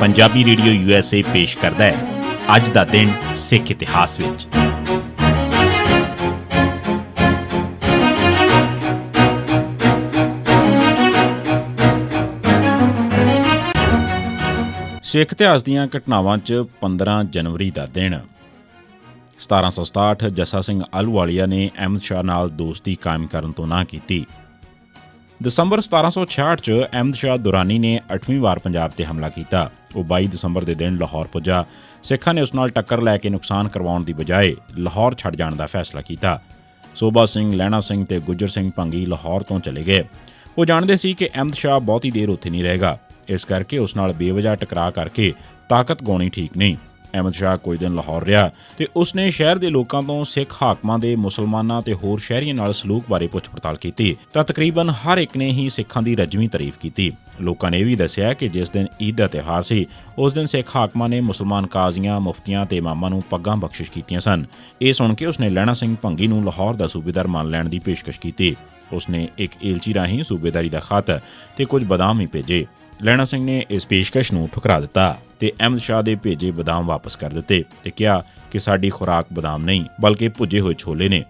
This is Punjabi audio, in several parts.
ਪੰਜਾਬੀ ਰੇਡੀਓ USA ਪੇਸ਼ ਕਰਦਾ ਹੈ ਅੱਜ ਦਾ ਦਿਨ ਸਿੱਖ ਇਤਿਹਾਸ ਵਿੱਚ। ਸਿੱਖ ਇਤਿਹਾਸ ਦੀਆਂ ਘਟਨਾਵਾਂ 'ਚ 15 ਜਨਵਰੀ ਦਾ ਦਿਨ। 1767 ਜੱਸਾ ਸਿੰਘ ਆਹਲੂਵਾਲੀਆ ਨੇ ਅਹਿਮਦ ਸ਼ਾਹ ਨਾਲ ਦੋਸਤੀ ਕਾਇਮ ਕਰਨ ਤੋਂ ਨਾਂਹ ਕੀਤੀ। ਦਸੰਬਰ 1766 'ਚ ਅਹਿਮਦ ਸ਼ਾਹ ਦੁਰਾਨੀ ਨੇ 8ਵੀਂ ਵਾਰ ਪੰਜਾਬ ਤੇ ਹਮਲਾ ਕੀਤਾ। ਉਹ 22 ਦਸੰਬਰ ਦੇ ਦਿਨ ਲਾਹੌਰ ਪੁੱਜਾ। ਸਿੱਖਾਂ ਨੇ ਉਸ ਨਾਲ ਟੱਕਰ ਲੈ ਕੇ ਨੁਕਸਾਨ ਕਰਵਾਉਣ ਦੀ ਬਜਾਏ ਲਾਹੌਰ ਛੱਡ ਜਾਣ ਦਾ ਫੈਸਲਾ ਕੀਤਾ। ਸੋਭਾ ਸਿੰਘ, ਲਹਿਣਾ ਸਿੰਘ ਤੇ ਗੁੱਜਰ ਸਿੰਘ ਭੰਗੀ ਲਾਹੌਰ ਤੋਂ ਚਲੇ ਗਏ। ਉਹ ਜਾਣਦੇ ਸੀ ਕਿ ਅਹਿਮਦ ਸ਼ਾਹ ਬਹੁਤੀ ਦੇਰ ਉੱਥੇ ਨਹੀਂ ਰਹੇਗਾ, ਇਸ ਕਰਕੇ ਉਸ ਨਾਲ ਬੇਵਜ੍ਹਾ ਟਕਰਾਅ ਕਰਕੇ ਤਾਕਤ ਗਾਉਣੀ ਠੀਕ ਨਹੀਂ। ਅਹਿਮਦ ਸ਼ਾਹ ਕੁਝ ਦਿਨ ਲਾਹੌਰ ਰਿਹਾ ਤੇ ਉਸਨੇ ਸ਼ਹਿਰ ਦੇ ਲੋਕਾਂ ਤੋਂ ਸਿੱਖ ਹਾਕਮਾਂ ਦੇ ਮੁਸਲਮਾਨਾਂ ਤੇ ਹੋਰ ਸ਼ਹਿਰੀਆਂ ਨਾਲ ਸਲੂਕ ਬਾਰੇ ਪੁੱਛ ਪੜਤਾਲ ਕੀਤੀ ਤਾਂ ਤਕਰੀਬਨ ਹਰ ਇੱਕ ਨੇ ਹੀ ਸਿੱਖਾਂ ਦੀ ਰਜਵੀਂ ਤਾਰੀਫ ਕੀਤੀ। ਲੋਕਾਂ ਨੇ ਇਹ ਵੀ ਦੱਸਿਆ ਕਿ ਜਿਸ ਦਿਨ ਈਦ ਦਾ ਤਿਉਹਾਰ ਸੀ ਉਸ ਦਿਨ ਸਿੱਖ ਹਾਕਮਾਂ ਨੇ ਮੁਸਲਮਾਨ ਕਾਜ਼ੀਆਂ, ਮੁਫਤੀਆਂ ਤੇ ਇਮਾਮਾਂ ਨੂੰ ਪੱਗਾਂ ਬਖਸ਼ਿਸ਼ ਕੀਤੀਆਂ ਸਨ। ਇਹ ਸੁਣ ਕੇ ਉਸਨੇ ਲਹਿਣਾ ਸਿੰਘ ਭੰਗੀ ਨੂੰ ਲਾਹੌਰ ਦਾ ਸੂਬੇਦਾਰ ਮੰਨ ਲੈਣ ਦੀ ਪੇਸ਼ਕਸ਼ ਕੀਤੀ। ਉਸਨੇ ਇੱਕ ਏਲਚੀ ਰਾਹੀਂ ਸੂਬੇਦਾਰੀ ਦਾ ਖੱਤ ਤੇ ਕੁਝ ਬਦਾਮ ਵੀ ਭੇਜੇ। ਲਹਿਣਾ ਸਿੰਘ ਨੇ ਇਸ ਪੇਸ਼ਕਸ਼ ਨੂੰ ਠੁਕਰਾ ਦਿੱਤਾ ਤੇ ਅਹਿਮਦ ਸ਼ਾਹ ਦੇ ਭੇਜੇ ਬਦਾਮ ਵਾਪਸ ਕਰ ਦਿੱਤੇ ਤੇ ਕਿਹਾ ਕਿ ਸਾਡੀ ਖੁਰਾਕ ਬਦਾਮ ਨਹੀਂ ਬਲਕਿ ਭੁੱਜੇ ਹੋਏ ਛੋਲੇ ਨੇ।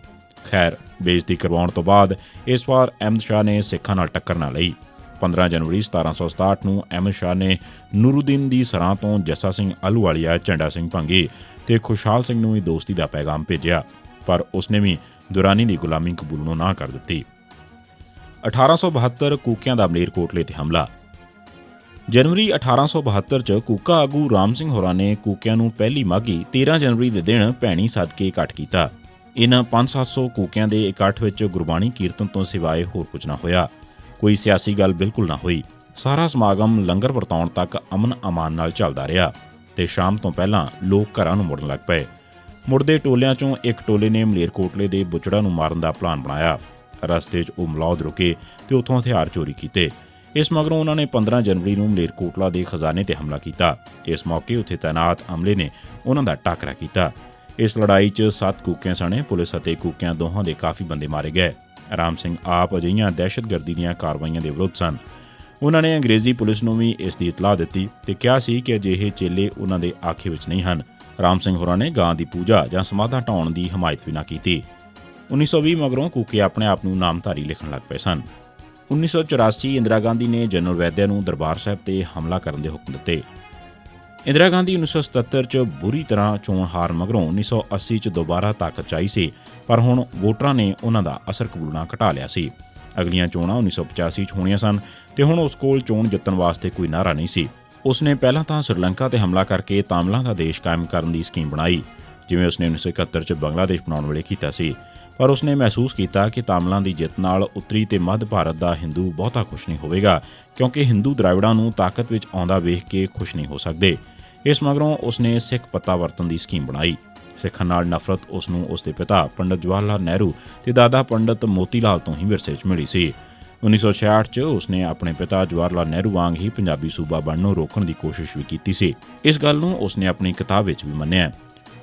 ਖੈਰ, ਬੇਇੱਜ਼ਤੀ ਕਰਵਾਉਣ ਤੋਂ ਬਾਅਦ ਇਸ ਵਾਰ ਅਹਿਮਦ ਸ਼ਾਹ ਨੇ ਸਿੱਖਾਂ ਨਾਲ ਟੱਕਰ ਨਾ ਲਈ। 15 ਜਨਵਰੀ 1767 ਨੂੰ ਅਹਿਮਦ ਸ਼ਾਹ ਨੇ ਨੂਰੁਦੀਨ ਦੀ ਸਰਾਂ ਤੋਂ ਜੱਸਾ ਸਿੰਘ ਆਹਲੂਵਾਲੀਆ, ਝੰਡਾ ਸਿੰਘ ਭੰਗੀ ਤੇ ਖੁਸ਼ਹਾਲ ਸਿੰਘ ਨੂੰ ਵੀ ਦੋਸਤੀ ਦਾ ਪੈਗਾਮ ਭੇਜਿਆ, ਪਰ ਉਸਨੇ ਵੀ ਦੁਰਾਨੀ ਦੀ ਗੁਲਾਮੀ ਕਬੂਲਣੋਂ ਨਾ ਕਰ ਦਿੱਤੀ। 1872 ਕੂਕਿਆਂ ਦਾ ਮਲੇਰਕੋਟਲੇ ਤੇ ਹਮਲਾ। ਜਨਵਰੀ 1872 'ਚ ਕੂਕਾ ਆਗੂ ਰਾਮ ਸਿੰਘ ਹੋਰਾਂ ਨੇ ਕੂਕਿਆਂ ਨੂੰ ਪਹਿਲੀ ਮਾਘੀ 13 ਜਨਵਰੀ ਦੇ ਦਿਨ ਭੈਣੀ ਸੱਦ ਕੇ ਇਕੱਠ ਕੀਤਾ। ਇਨ੍ਹਾਂ 500-700 ਕੂਕਿਆਂ ਦੇ ਇਕੱਠ ਵਿੱਚ ਗੁਰਬਾਣੀ ਕੀਰਤਨ ਤੋਂ ਸਿਵਾਏ ਹੋਰ ਕੁਝ ਨਾ ਹੋਇਆ। ਕੋਈ ਸਿਆਸੀ ਗੱਲ ਬਿਲਕੁਲ ਨਾ ਹੋਈ। ਸਾਰਾ ਸਮਾਗਮ ਲੰਗਰ ਵਰਤਾਉਣ ਤੱਕ ਅਮਨ ਅਮਾਨ ਨਾਲ ਚੱਲਦਾ ਰਿਹਾ ਤੇ ਸ਼ਾਮ ਤੋਂ ਪਹਿਲਾਂ ਲੋਕ ਘਰਾਂ ਨੂੰ ਮੁੜਨ ਲੱਗ ਪਏ। ਮੁੜਦੇ ਟੋਲਿਆਂ 'ਚੋਂ ਇੱਕ ਟੋਲੇ ਨੇ ਮਲੇਰਕੋਟਲੇ ਦੇ ਬੁੱਚੜਾਂ ਨੂੰ ਮਾਰਨ ਦਾ ਪਲਾਨ ਬਣਾਇਆ। ਰਸਤੇ 'ਚ ਉਹ ਮਲੌਦ ਰੁਕੇ ਤੇ ਉੱਥੋਂ ਹਥਿਆਰ ਚੋਰੀ ਕੀਤੇ। ਇਸ ਮਗਰੋਂ ਉਹਨਾਂ ਨੇ 15 ਜਨਵਰੀ ਨੂੰ ਮਲੇਰਕੋਟਲਾ ਦੇ ਖਜ਼ਾਨੇ ਤੇ ਹਮਲਾ ਕੀਤਾ। ਇਸ ਮੌਕੇ ਉੱਥੇ ਤਾਇਨਾਤ ਅਮਲੇ ਨੇ ਉਹਨਾਂ ਦਾ ਟਾਕਰਾ ਕੀਤਾ। ਇਸ ਲੜਾਈ 'ਚ 7 ਕੂਕਿਆਂ ਸਣੇ ਪੁਲਿਸ ਅਤੇ ਕੂਕਿਆਂ ਦੋਹਾਂ ਦੇ ਕਾਫੀ ਬੰਦੇ ਮਾਰੇ ਗਏ। ਰਾਮ ਸਿੰਘ ਆਪ ਅਜਿਹੀਆਂ ਦਹਿਸ਼ਤਗਰਦੀ ਦੀਆਂ ਕਾਰਵਾਈਆਂ ਦੇ ਵਿਰੁੱਧ ਸਨ। ਉਹਨਾਂ ਨੇ ਅੰਗਰੇਜ਼ੀ ਪੁਲਿਸ ਨੂੰ ਵੀ ਇਸ ਦੀ ਇਤਲਾਹ ਦਿੱਤੀ ਤੇ ਕਿਹਾ ਸੀ ਕਿ ਅਜਿਹੇ ਚੇਲੇ ਉਹਨਾਂ ਦੇ ਆਖੇ ਵਿੱਚ ਨਹੀਂ ਹਨ। ਰਾਮ ਸਿੰਘ ਹੋਰਾਂ ਨੇ ਗਾਂ ਦੀ ਪੂਜਾ ਜਾਂ ਸਮਾਧਾਂ ਢਾਉਣ ਦੀ ਹਮਾਇਤ ਵੀ ਨਾ ਕੀਤੀ। 1920 ਮਗਰੋਂ ਕੂਕੇ ਆਪਣੇ ਆਪ ਨੂੰ ਨਾਮਧਾਰੀ ਲਿਖਣ ਲੱਗ ਪਏ ਸਨ। 1984 ਇੰਦਰਾ ਗਾਂਧੀ ਨੇ ਜਨਰਲ ਵੈਦਿਆ ਨੂੰ ਦਰਬਾਰ ਸਾਹਿਬ ਤੇ ਹਮਲਾ ਕਰਨ ਦੇ ਹੁਕਮ ਦਿੱਤੇ। ਇੰਦਰਾ ਗਾਂਧੀ 1977 'ਚ ਬੁਰੀ ਤਰ੍ਹਾਂ ਚੋਣ ਹਾਰ ਮਗਰੋਂ 1980 'ਚ ਦੁਬਾਰਾ ਤਾਕਤ 'ਚ ਆਈ ਸੀ, ਪਰ ਹੁਣ ਵੋਟਰਾਂ ਨੇ ਉਹਨਾਂ ਦਾ ਅਸਰ ਕਬੂਲਣਾ ਘਟਾ ਲਿਆ ਸੀ। ਅਗਲੀਆਂ ਚੋਣਾਂ 1985 'ਚ ਹੋਣੀਆਂ ਸਨ ਤੇ ਹੁਣ ਉਸ ਕੋਲ ਚੋਣ ਜਿੱਤਣ ਵਾਸਤੇ ਕੋਈ ਨਾਅਰਾ ਨਹੀਂ ਸੀ। ਉਸਨੇ ਪਹਿਲਾਂ ਤਾਂ ਸ੍ਰੀਲੰਕਾ ਤੇ ਹਮਲਾ ਕਰਕੇ ਤਾਮਿਲਾਂ ਦਾ ਦੇਸ਼ ਕਾਇਮ ਕਰਨ ਦੀ ਸਕੀਮ ਬਣਾਈ, ਜਿਵੇਂ ਉਸਨੇ 1971 'ਚ ਬੰਗਲਾਦੇਸ਼ ਬਣਾਉਣ ਵੇਲੇ ਕੀਤਾ ਸੀ। ਪਰ ਉਸਨੇ ਮਹਿਸੂਸ ਕੀਤਾ ਕਿ ਤਾਮਿਲਾਂ ਦੀ ਜਿੱਤ ਨਾਲ ਉੱਤਰੀ ਤੇ ਮੱਧ ਭਾਰਤ ਦਾ ਹਿੰਦੂ ਬਹੁਤਾ ਖੁਸ਼ ਨਹੀਂ ਹੋਵੇਗਾ, ਕਿਉਂਕਿ ਹਿੰਦੂ ਦਰਾਵਿੜਾਂ ਨੂੰ ਤਾਕਤ ਵਿੱਚ ਆਉਂਦਾ ਵੇਖ ਕੇ ਖੁਸ਼ ਨਹੀਂ ਹੋ ਸਕਦੇ। ਇਸ ਮਗਰੋਂ ਉਸਨੇ ਸਿੱਖ ਪੱਤਾ ਵਰਤਣ ਦੀ ਸਕੀਮ ਬਣਾਈ। ਸਿੱਖਾਂ ਨਾਲ ਨਫ਼ਰਤ ਉਸਨੂੰ ਉਸਦੇ ਪਿਤਾ ਪੰਡਤ ਜਵਾਹਰ ਲਾਲ ਨਹਿਰੂ ਤੇ ਦਾਦਾ ਪੰਡਤ ਮੋਤੀ ਲਾਲ ਤੋਂ ਹੀ ਵਿਰਸੇ 'ਚ ਮਿਲੀ ਸੀ। 1966 'ਚ ਉਸਨੇ ਆਪਣੇ ਪਿਤਾ ਜਵਾਹਰ ਲਾਲ ਨਹਿਰੂ ਵਾਂਗ ਹੀ ਪੰਜਾਬੀ ਸੂਬਾ ਬਣਨੋਂ ਰੋਕਣ ਦੀ ਕੋਸ਼ਿਸ਼ ਵੀ ਕੀਤੀ ਸੀ। ਇਸ ਗੱਲ ਨੂੰ ਉਸਨੇ ਆਪਣੀ ਕਿਤਾਬ ਵਿੱਚ ਵੀ ਮੰਨਿਆ।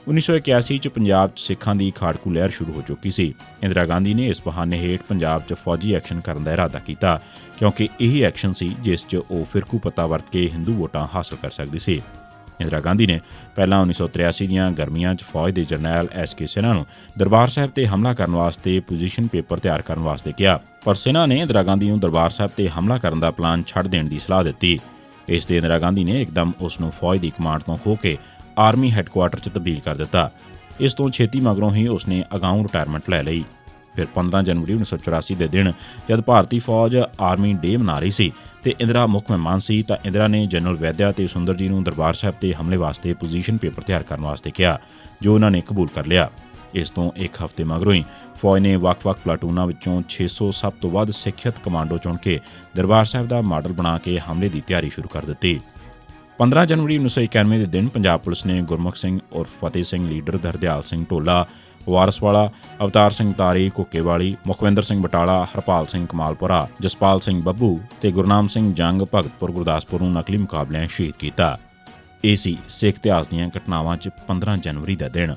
1981 'ਚ ਪੰਜਾਬ 'ਚ ਸਿੱਖਾਂ ਦੀ ਖਾੜਕੂ ਲਹਿਰ ਸ਼ੁਰੂ ਹੋ ਚੁੱਕੀ ਸੀ। ਇੰਦਰਾ ਗਾਂਧੀ ਨੇ ਇਸ ਬਹਾਨੇ ਹੇਠ ਪੰਜਾਬ 'ਚ ਫੌਜੀ ਐਕਸ਼ਨ ਕਰਨ ਦਾ ਇਰਾਦਾ ਕੀਤਾ, ਕਿਉਂਕਿ ਇਹੀ ਐਕਸ਼ਨ ਸੀ ਜਿਸ 'ਚ ਉਹ ਫਿਰਕੂ ਪੱਤਾ ਵਰਤ ਕੇ ਹਿੰਦੂ ਵੋਟਾਂ ਹਾਸਲ ਕਰ ਸਕਦੀ ਸੀ। ਇੰਦਰਾ ਗਾਂਧੀ ਨੇ ਪਹਿਲਾਂ 1983 ਦੀਆਂ ਗਰਮੀਆਂ 'ਚ ਫੌਜ ਦੇ ਜਰਨੈਲ SK ਸਿਨਹਾ ਨੂੰ ਦਰਬਾਰ ਸਾਹਿਬ ਤੇ ਹਮਲਾ ਕਰਨ ਵਾਸਤੇ ਪੋਜੀਸ਼ਨ ਪੇਪਰ ਤਿਆਰ ਕਰਨ ਵਾਸਤੇ ਕਿਹਾ, ਪਰ ਸਿਨਹਾ ਨੇ ਇੰਦਰਾ ਗਾਂਧੀ ਨੂੰ ਦਰਬਾਰ ਸਾਹਿਬ ਤੇ ਹਮਲਾ ਕਰਨ ਦਾ ਪਲਾਨ ਛੱਡ ਦੇਣ ਦੀ ਸਲਾਹ ਦਿੱਤੀ। ਇਸ ਤੇ ਇੰਦਰਾ ਗਾਂਧੀ ਨੇ ਇੱਕਦਮ ਉਸ ਨੂੰ ਫੌਜ ਦੀ ਕਮਾਂਡ ਤੋਂ ਖੋਹ ਕੇ ਆਰਮੀ ਹੈੱਡਕੁਆਰਟਰ 'ਚ ਤਬਦੀਲ ਕਰ ਦਿੱਤਾ। ਇਸ ਤੋਂ ਛੇਤੀ ਮਗਰੋਂ ਹੀ ਉਸਨੇ ਅਗਾਊਂ ਰਿਟਾਇਰਮੈਂਟ ਲੈ ਲਈ। ਫਿਰ 15 ਜਨਵਰੀ 1984 ਦੇ ਦਿਨ ਜਦ ਭਾਰਤੀ ਫੌਜ ਆਰਮੀ ਡੇ ਮਨਾ ਰਹੀ ਸੀ ਤੇ ਇੰਦਰਾ ਮੁੱਖ ਮਹਿਮਾਨ ਸੀ, ਤਾਂ ਇੰਦਰਾ ਨੇ ਜਨਰਲ ਵੈਦਿਆ ਤੇ ਸੁੰਦਰ ਜੀ ਨੂੰ ਦਰਬਾਰ ਸਾਹਿਬ ਤੇ ਹਮਲੇ ਵਾਸਤੇ ਪੋਜੀਸ਼ਨ ਪੇਪਰ ਤਿਆਰ ਕਰਨ ਵਾਸਤੇ ਕਿਹਾ, ਜੋ ਉਹਨਾਂ ਨੇ ਕਬੂਲ ਕਰ ਲਿਆ। ਇਸ ਤੋਂ ਇੱਕ ਹਫ਼ਤੇ ਮਗਰੋਂ ਹੀ ਫੌਜ ਨੇ ਵੱਖ-ਵੱਖ ਪਲਾਟੂਨਾਂ ਵਿੱਚੋਂ 600 ਸਭ ਤੋਂ ਵੱਧ ਸਿੱਖਿਅਤ ਕਮਾਂਡੋ ਚੁਣ ਕੇ ਦਰਬਾਰ ਸਾਹਿਬ ਦਾ ਮਾਡਲ ਬਣਾ ਕੇ ਹਮਲੇ ਦੀ ਤਿਆਰੀ ਸ਼ੁਰੂ ਕਰ ਦਿੱਤੀ। 15 ਜਨਵਰੀ 1991 ਦੇ ਦਿਨ ਪੰਜਾਬ ਪੁਲਿਸ ਨੇ ਗੁਰਮੁਖ ਸਿੰਘ ਉਰਫ ਫਤਿਹ ਸਿੰਘ ਲੀਡਰ, ਹਰਦਿਆਲ ਸਿੰਘ ਢੋਲਾ, ਵਾਰਸਵਾਲਾ, ਅਵਤਾਰ ਸਿੰਘ ਤਾਰੀ ਘੁੱਕੇਵਾਲੀ, ਮੁਖਵਿੰਦਰ ਸਿੰਘ ਬਟਾਲਾ, ਹਰਪਾਲ ਸਿੰਘ ਕਮਾਲਪੁਰਾ, ਜਸਪਾਲ ਸਿੰਘ ਬੱਬੂ ਤੇ ਗੁਰਨਾਮ ਸਿੰਘ ਜੰਗ ਭਗਤਪੁਰ ਗੁਰਦਾਸਪੁਰ ਨੂੰ ਨਕਲੀ ਮੁਕਾਬਲਿਆਂ ਸ਼ਹੀਦ ਕੀਤਾ। ਇਹ ਸੀ ਸਿੱਖ ਇਤਿਹਾਸ ਦੀਆਂ ਘਟਨਾਵਾਂ 'ਚ 15 ਜਨਵਰੀ ਦਾ ਦਿਨ।